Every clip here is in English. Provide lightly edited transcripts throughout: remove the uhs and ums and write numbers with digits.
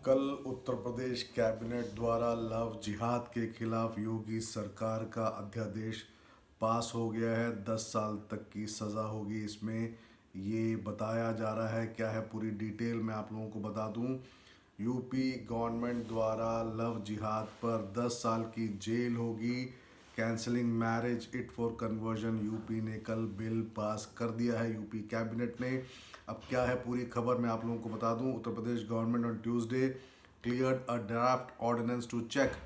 कल उत्तर प्रदेश कैबिनेट द्वारा लव जिहाद के खिलाफ योगी सरकार का अध्यादेश पास हो गया है। 10 साल तक की सज़ा होगी। इसमें ये बताया जा रहा है, क्या है पूरी डिटेल मैं आप लोगों को बता दूं। यूपी गवर्नमेंट द्वारा लव जिहाद पर 10 साल की जेल होगी। Cancelling marriage it for conversion UP ने कल बिल पास कर दिया है, यूपी कैबिनेट ने। अब क्या है पूरी खबर मैं आप लोगों को बता दूं। Uttar Pradesh government on Tuesday cleared a draft ordinance to check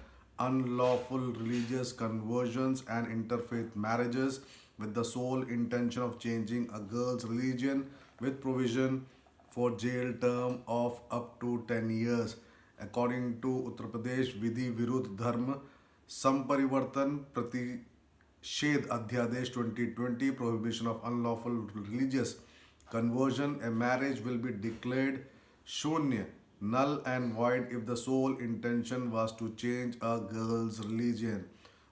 unlawful religious conversions and interfaith marriages with the sole intention of changing a girl's religion, with provision for jail term of up to 10 years. According to Uttar Pradesh Vidhi Virudh Dharma Samparivartan Pratished Adhyadesh 2020, prohibition of unlawful religious conversion, a marriage will be declared shunya, null and void if the sole intention was to change a girl's religion.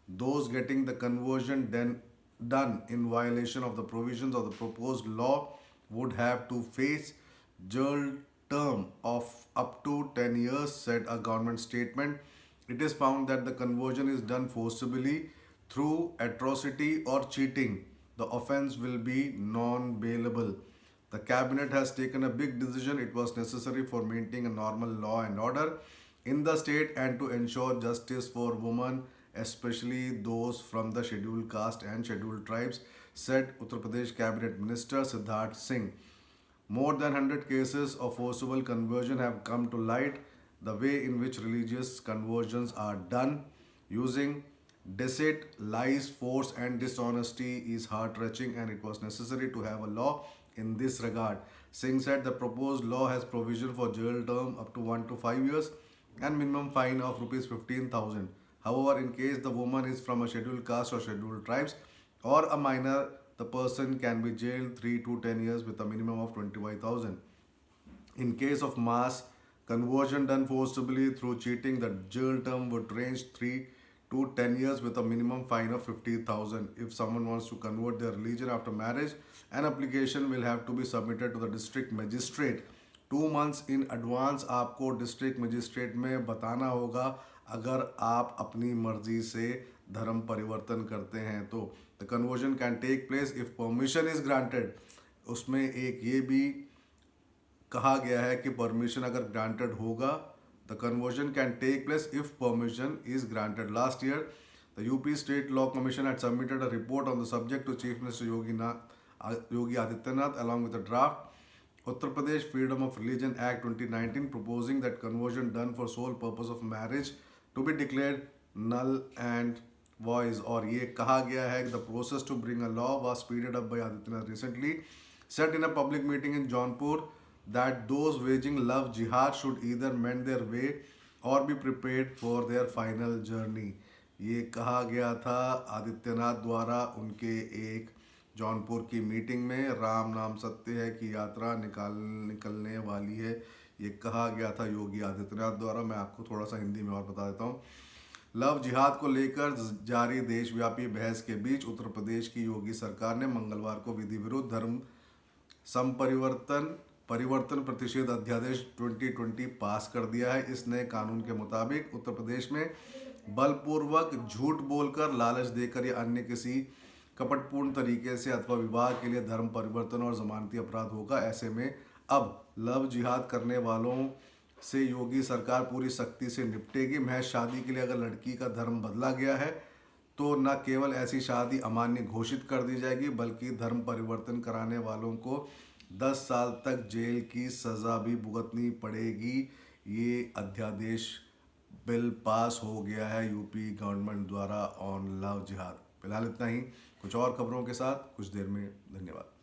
Those getting the conversion then done in violation of the provisions of the proposed law would have to face jail term of up to 10 years, said a government statement. It is found that the conversion is done forcibly through atrocity or cheating. The offense will be non-bailable. The cabinet has taken a big decision. It was necessary for maintaining a normal law and order in the state and to ensure justice for women, especially those from the scheduled caste and scheduled tribes, said Uttar Pradesh Cabinet Minister Siddharth Singh. More than 100 cases of forcible conversion have come to light. The way in which religious conversions are done using deceit, lies, force, and dishonesty is heart-wrenching, and it was necessary to have a law in this regard. Singh said the proposed law has provision for jail term up to 1 to 5 years and minimum fine of rupees 15,000. However, in case the woman is from a scheduled caste or scheduled tribes or a minor, the person can be jailed 3 to 10 years with a minimum of 25,000. In case of mass conversion done forcibly through cheating, the jail term would range 3 to 10 years with a minimum fine of 50,000. If someone wants to convert their religion after marriage, an application will have to be submitted to the district magistrate 2 months in advance. आपको district magistrate में बताना होगा अगर आप अपनी मर्जी से धर्म परिवर्तन करते हैं तो। The conversion can take place if permission is granted. उसमें एक ये भी कहा गया है कि परमिशन अगर ग्रांटेड होगा, the conversion can take place if permission is granted. Last year the UP state law commission had submitted a report on the subject to Chief Minister Yogi Adityanath along with a draft Uttar Pradesh Freedom of Religion Act 2019, proposing that conversion done for sole purpose of marriage to be declared null and void. और ये कहा गया है कि the process to bring a law was speeded up by Adityanath recently, said in a public meeting in Jaunpur that those waging love jihad should either mend their way or be prepared for their final journey. ये कहा गया था आदित्यनाथ द्वारा उनके एक जौनपुर की meeting में। राम नाम सत्य है की यात्रा निकलने वाली है, ये कहा गया था योगी आदित्यनाथ द्वारा। मैं आपको थोड़ा सा हिंदी में और बता देता हूँ। लव जिहाद को लेकर जारी देशव्यापी बहस के बीच उत्तर प्रदेश की योगी सरकार ने मंगलवार को विधि विरुद्ध धर्म परिवर्तन प्रतिषेध अध्यादेश 2020 पास कर दिया है। इस नए कानून के मुताबिक उत्तर प्रदेश में बलपूर्वक झूठ बोलकर, लालच देकर या अन्य किसी कपटपूर्ण तरीके से अथवा विवाह के लिए धर्म परिवर्तन और जमानती अपराध होगा। ऐसे में अब लव जिहाद करने वालों से योगी सरकार पूरी सख्ती से निपटेगी। महज शादी के लिए अगर लड़की का धर्म बदला गया है तो न केवल ऐसी शादी अमान्य घोषित कर दी जाएगी, बल्कि धर्म परिवर्तन कराने वालों को 10 साल तक जेल की सज़ा भी भुगतनी पड़ेगी। ये अध्यादेश बिल पास हो गया है यूपी गवर्नमेंट द्वारा ऑन लव जिहाद। फिलहाल इतना ही, कुछ और खबरों के साथ कुछ देर में। धन्यवाद।